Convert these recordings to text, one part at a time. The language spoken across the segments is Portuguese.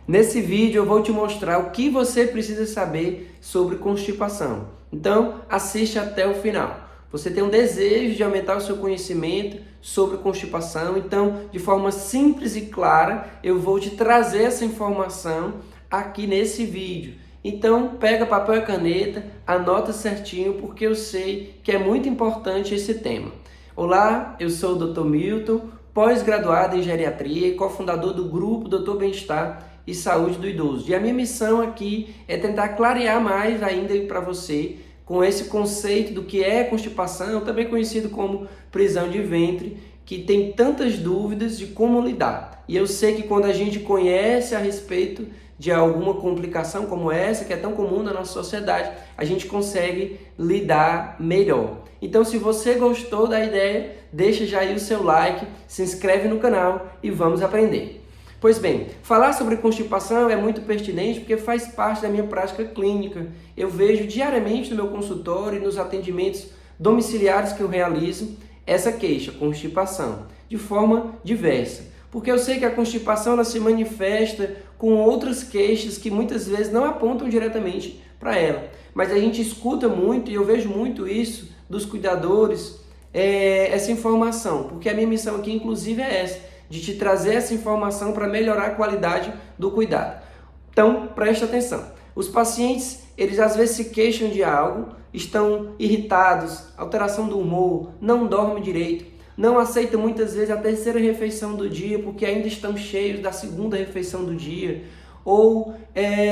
Nesse vídeo eu vou te mostrar o que você precisa saber sobre constipação. Então, assiste até o final. Você tem um desejo de aumentar o seu conhecimento sobre constipação, então, de forma simples e clara, eu vou te trazer essa informação aqui nesse vídeo. Então, pega papel e caneta, anota certinho, porque eu sei que é muito importante esse tema. Olá, eu sou o Dr. Milton, pós-graduado em geriatria e cofundador do grupo Dr. Bem-Estar e Saúde do Idoso. E a minha missão aqui é tentar clarear mais ainda para você com esse conceito do que é constipação, também conhecido como prisão de ventre, que tem tantas dúvidas de como lidar. E eu sei que quando a gente conhece a respeito de alguma complicação como essa, que é tão comum na nossa sociedade, a gente consegue lidar melhor. Então, se você gostou da ideia, deixa já aí o seu like, se inscreve no canal e vamos aprender. Pois bem, falar sobre constipação é muito pertinente porque faz parte da minha prática clínica. Eu vejo diariamente no meu consultório e nos atendimentos domiciliares que eu realizo essa queixa, constipação, de forma diversa. Porque eu sei que a constipação ela se manifesta com outras queixas que muitas vezes não apontam diretamente para ela. Mas a gente escuta muito, e eu vejo muito isso dos cuidadores, essa informação. Porque a minha missão aqui, inclusive, é essa, de te trazer essa informação para melhorar a qualidade do cuidado. Então, preste atenção. Os pacientes, eles às vezes se queixam de algo, estão irritados, alteração do humor, não dormem direito, não aceitam muitas vezes a terceira refeição do dia porque ainda estão cheios da segunda refeição do dia, ou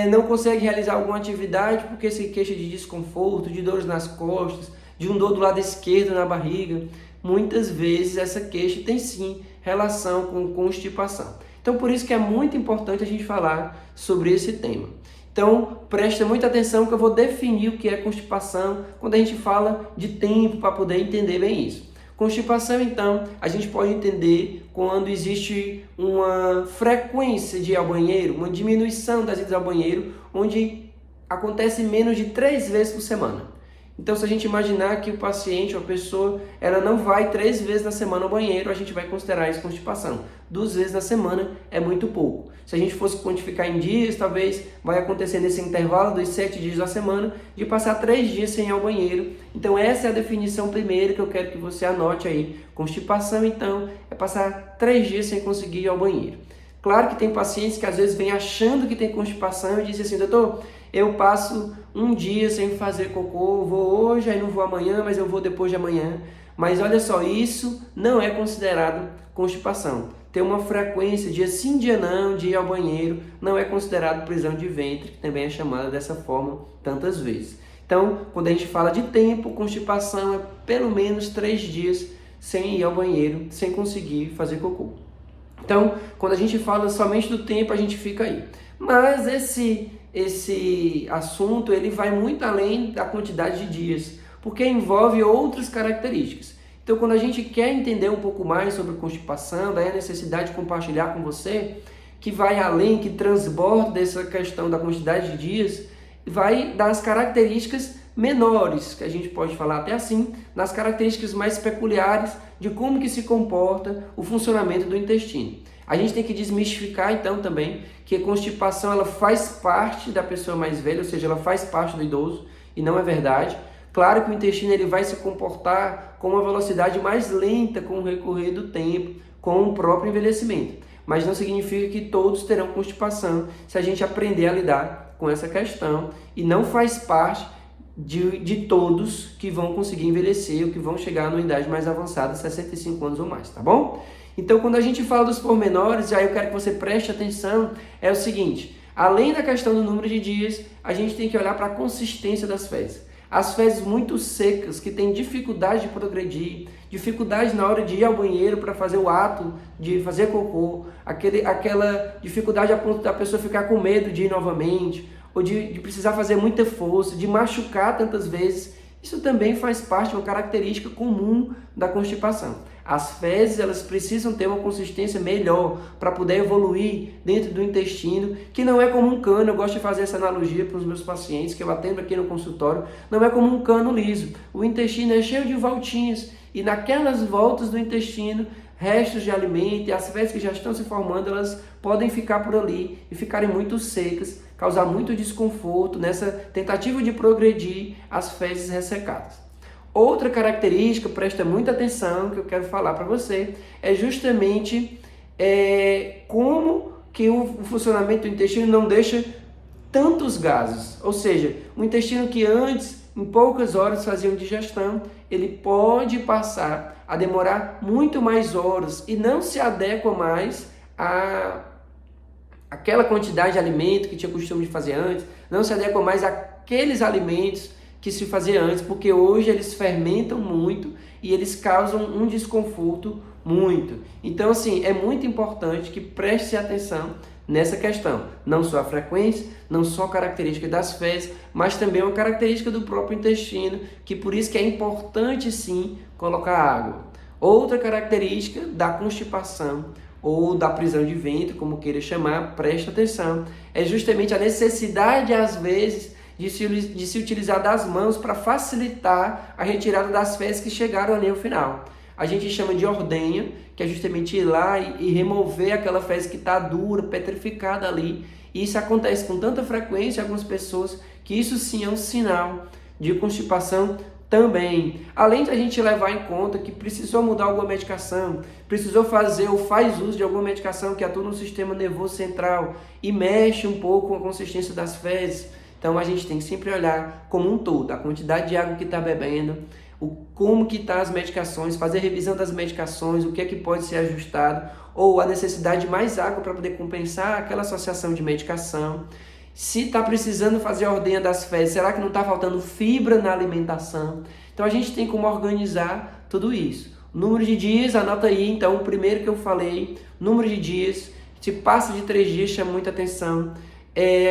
não conseguem realizar alguma atividade porque se queixa de desconforto, de dores nas costas, de um dor do lado esquerdo na barriga. Muitas vezes essa queixa tem sim relação com constipação. Então por isso que é muito importante a gente falar sobre esse tema. Então presta muita atenção que eu vou definir o que é constipação quando a gente fala de tempo para poder entender bem isso. Constipação, então, a gente pode entender quando existe uma frequência de ir ao banheiro, uma diminuição das idas ao banheiro, onde acontece menos de 3 vezes por semana. Então, se a gente imaginar que o paciente, ou a pessoa, ela não vai 3 vezes na semana ao banheiro, a gente vai considerar isso constipação. 2 vezes na semana é muito pouco. Se a gente fosse quantificar em dias, talvez vai acontecer nesse intervalo dos 7 dias da semana, de passar 3 dias sem ir ao banheiro. Então, essa é a definição primeira que eu quero que você anote aí. Constipação, então, é passar 3 dias sem conseguir ir ao banheiro. Claro que tem pacientes que às vezes vêm achando que tem constipação e dizem assim, doutor, eu passo um dia sem fazer cocô, vou hoje, aí não vou amanhã, mas eu vou depois de amanhã. Mas olha só, isso não é considerado constipação. Ter uma frequência, dia sim, dia não, de ir ao banheiro, não é considerado prisão de ventre, que também é chamada dessa forma tantas vezes. Então, quando a gente fala de tempo, constipação é pelo menos 3 dias sem ir ao banheiro, sem conseguir fazer cocô. Então, quando a gente fala somente do tempo, a gente fica aí. Mas esse assunto ele vai muito além da quantidade de dias, porque envolve outras características. Então, quando a gente quer entender um pouco mais sobre constipação, daí a necessidade de compartilhar com você, que vai além, que transborda dessa questão da quantidade de dias, vai das características menores, que a gente pode falar até assim, nas características mais peculiares de como que se comporta o funcionamento do intestino. A gente tem que desmistificar então também que a constipação ela faz parte da pessoa mais velha, ou seja, ela faz parte do idoso, e não é verdade. Claro que o intestino ele vai se comportar com uma velocidade mais lenta com o recorrer do tempo, com o próprio envelhecimento. Mas não significa que todos terão constipação se a gente aprender a lidar com essa questão, e não faz parte de todos que vão conseguir envelhecer ou que vão chegar numa idade mais avançada, 65 anos ou mais, tá bom? Então, quando a gente fala dos pormenores, aí eu quero que você preste atenção, é o seguinte, além da questão do número de dias, a gente tem que olhar para a consistência das fezes. As fezes muito secas, que têm dificuldade de progredir, dificuldade na hora de ir ao banheiro para fazer o ato de fazer cocô, aquela dificuldade a ponto da pessoa ficar com medo de ir novamente, ou de precisar fazer muita força, de machucar tantas vezes, isso também faz parte de uma característica comum da constipação. As fezes elas precisam ter uma consistência melhor para poder evoluir dentro do intestino, que não é como um cano. Eu gosto de fazer essa analogia para os meus pacientes, que eu atendo aqui no consultório, não é como um cano liso. O intestino é cheio de voltinhas e naquelas voltas do intestino restos de alimento e as fezes que já estão se formando, elas podem ficar por ali e ficarem muito secas, causar muito desconforto nessa tentativa de progredir as fezes ressecadas. Outra característica, presta muita atenção, que eu quero falar para você, é justamente como que o funcionamento do intestino não deixa tantos gases. Ou seja, o intestino que antes, em poucas horas, fazia digestão, ele pode passar a demorar muito mais horas e não se adequa mais àquela quantidade de alimento que tinha costume de fazer antes, não se adequa mais àqueles alimentos que se fazia antes, porque hoje eles fermentam muito e eles causam um desconforto muito. Então, assim, é muito importante que preste atenção nessa questão, não só a frequência, não só a característica das fezes, mas também uma característica do próprio intestino, que por isso que é importante sim colocar água. Outra característica da constipação ou da prisão de ventre, como queira chamar, presta atenção, é justamente a necessidade às vezes de se utilizar das mãos para facilitar a retirada das fezes que chegaram ali ao final. A gente chama de ordenha, que é justamente ir lá e remover aquela fezes que está dura, petrificada ali. E isso acontece com tanta frequência em algumas pessoas que isso sim é um sinal de constipação também. Além de a gente levar em conta que precisou mudar alguma medicação, precisou fazer ou faz uso de alguma medicação que atua no sistema nervoso central e mexe um pouco com a consistência das fezes. Então a gente tem que sempre olhar como um todo, a quantidade de água que está bebendo, como que estão as medicações, fazer revisão das medicações, o que é que pode ser ajustado, ou a necessidade de mais água para poder compensar aquela associação de medicação. Se está precisando fazer a ordenha das fezes, será que não está faltando fibra na alimentação? Então a gente tem como organizar tudo isso. Número de dias, anota aí, então o primeiro que eu falei, número de dias, se passa de 3 dias, chama muita atenção.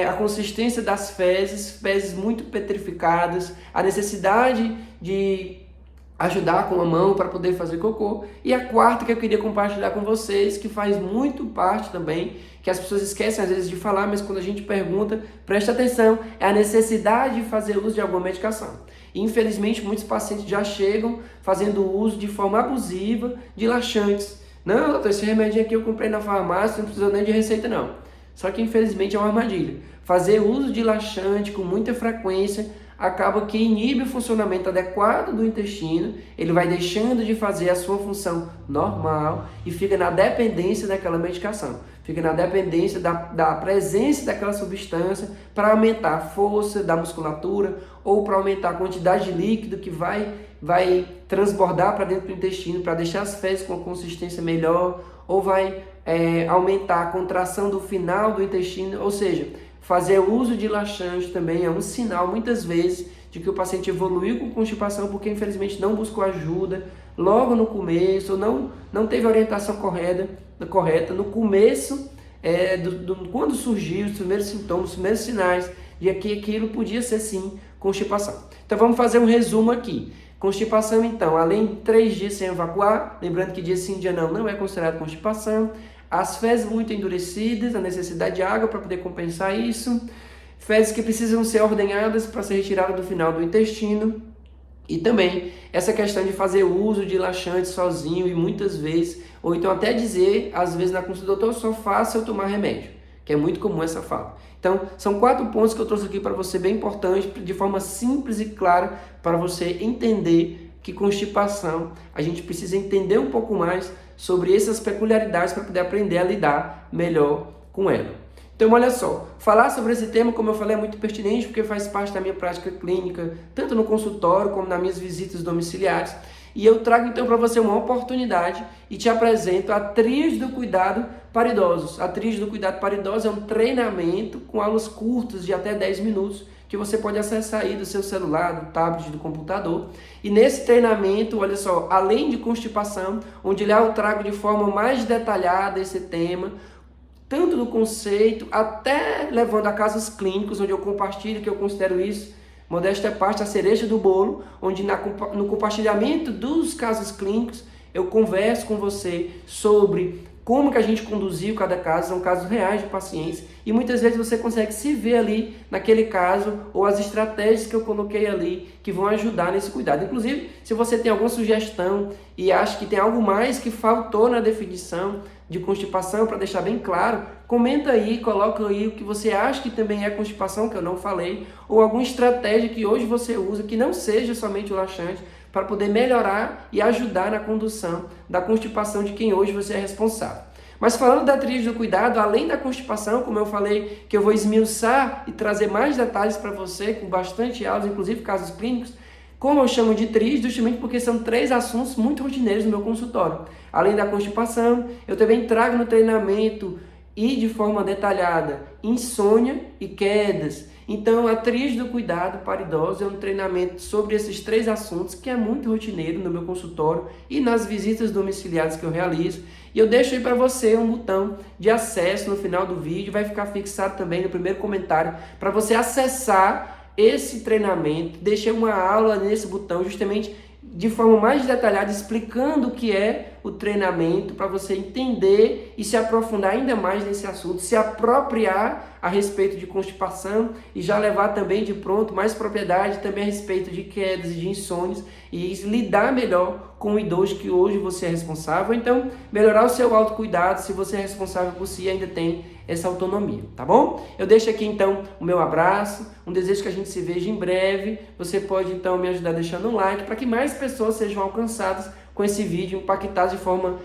A consistência das fezes muito petrificadas, a necessidade de ajudar com a mão para poder fazer cocô. E a quarta que eu queria compartilhar com vocês, que faz muito parte também, que as pessoas esquecem às vezes de falar, mas quando a gente pergunta, presta atenção, é a necessidade de fazer uso de alguma medicação. E, infelizmente, muitos pacientes já chegam fazendo uso de forma abusiva de laxantes. Não, doutor, esse remédio aqui eu comprei na farmácia, não precisa nem de receita não. Só que, infelizmente, é uma armadilha. Fazer uso de laxante com muita frequência acaba que inibe o funcionamento adequado do intestino, ele vai deixando de fazer a sua função normal e fica na dependência daquela medicação. Fica na dependência da presença daquela substância para aumentar a força da musculatura ou para aumentar a quantidade de líquido que vai transbordar para dentro do intestino, para deixar as fezes com uma consistência melhor, ou vai aumentar a contração do final do intestino, ou seja, fazer uso de laxante também é um sinal, muitas vezes, de que o paciente evoluiu com constipação porque, infelizmente, não buscou ajuda logo no começo, ou não teve a orientação correta no começo, quando surgiu os primeiros sintomas, os primeiros sinais de que aquilo podia ser, sim, constipação. Então, vamos fazer um resumo aqui. Constipação, então, além de 3 dias sem evacuar, lembrando que dia sim, dia não é considerado constipação. As fezes muito endurecidas, a necessidade de água para poder compensar isso. Fezes que precisam ser ordenhadas para ser retiradas do final do intestino. E também essa questão de fazer uso de laxante sozinho e muitas vezes, ou então até dizer, às vezes na consulta, doutor, só faça eu tomar remédio, que é muito comum essa fala. Então, são 4 pontos que eu trouxe aqui para você, bem importantes, de forma simples e clara, para você entender que constipação, a gente precisa entender um pouco mais sobre essas peculiaridades para poder aprender a lidar melhor com ela. Então, olha só, falar sobre esse tema, como eu falei, é muito pertinente porque faz parte da minha prática clínica, tanto no consultório como nas minhas visitas domiciliares. E eu trago então para você uma oportunidade e te apresento a Tríade do Cuidado para Idosos. A Tríade do Cuidado para Idosos é um treinamento com aulas curtas de até 10 minutos que você pode acessar aí do seu celular, do tablet, do computador. E nesse treinamento, olha só, além de constipação, onde lá eu trago de forma mais detalhada esse tema, tanto do conceito, até levando a casos clínicos, onde eu compartilho, que eu considero isso, modéstia à parte, a cereja do bolo, onde no compartilhamento dos casos clínicos, eu converso com você sobre como que a gente conduziu cada caso, são casos reais de pacientes, e muitas vezes você consegue se ver ali naquele caso, ou as estratégias que eu coloquei ali, que vão ajudar nesse cuidado. Inclusive, se você tem alguma sugestão e acha que tem algo mais que faltou na definição de constipação, para deixar bem claro, comenta aí, coloca aí o que você acha que também é constipação, que eu não falei, ou alguma estratégia que hoje você usa, que não seja somente o laxante, para poder melhorar e ajudar na condução da constipação de quem hoje você é responsável. Mas falando da tríade do cuidado, além da constipação, como eu falei, que eu vou esmiuçar e trazer mais detalhes para você, com bastante aulas, inclusive casos clínicos, como eu chamo de tríade, justamente porque são 3 assuntos muito rotineiros no meu consultório. Além da constipação, eu também trago no treinamento e de forma detalhada insônia e quedas. Então, a tríade do cuidado para idosos é um treinamento sobre esses 3 assuntos que é muito rotineiro no meu consultório e nas visitas domiciliares que eu realizo. E eu deixo aí para você um botão de acesso no final do vídeo, vai ficar fixado também no primeiro comentário para você acessar esse treinamento. Deixei uma aula nesse botão justamente de forma mais detalhada, explicando o que é o treinamento, para você entender e se aprofundar ainda mais nesse assunto, se apropriar a respeito de constipação e já levar também de pronto mais propriedade também a respeito de quedas e de insônias e lidar melhor com o idoso que hoje você é responsável. Então, melhorar o seu autocuidado, se você é responsável por si, ainda tem essa autonomia, tá bom? Eu deixo aqui então o meu abraço, um desejo que a gente se veja em breve. Você pode então me ajudar deixando um like para que mais pessoas sejam alcançadas com esse vídeo, impactadas de forma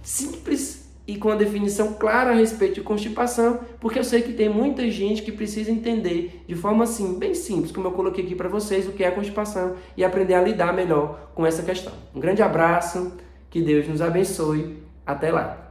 simples e com a definição clara a respeito de constipação, porque eu sei que tem muita gente que precisa entender de forma assim, bem simples, como eu coloquei aqui para vocês, o que é a constipação e aprender a lidar melhor com essa questão. Um grande abraço, que Deus nos abençoe, até lá!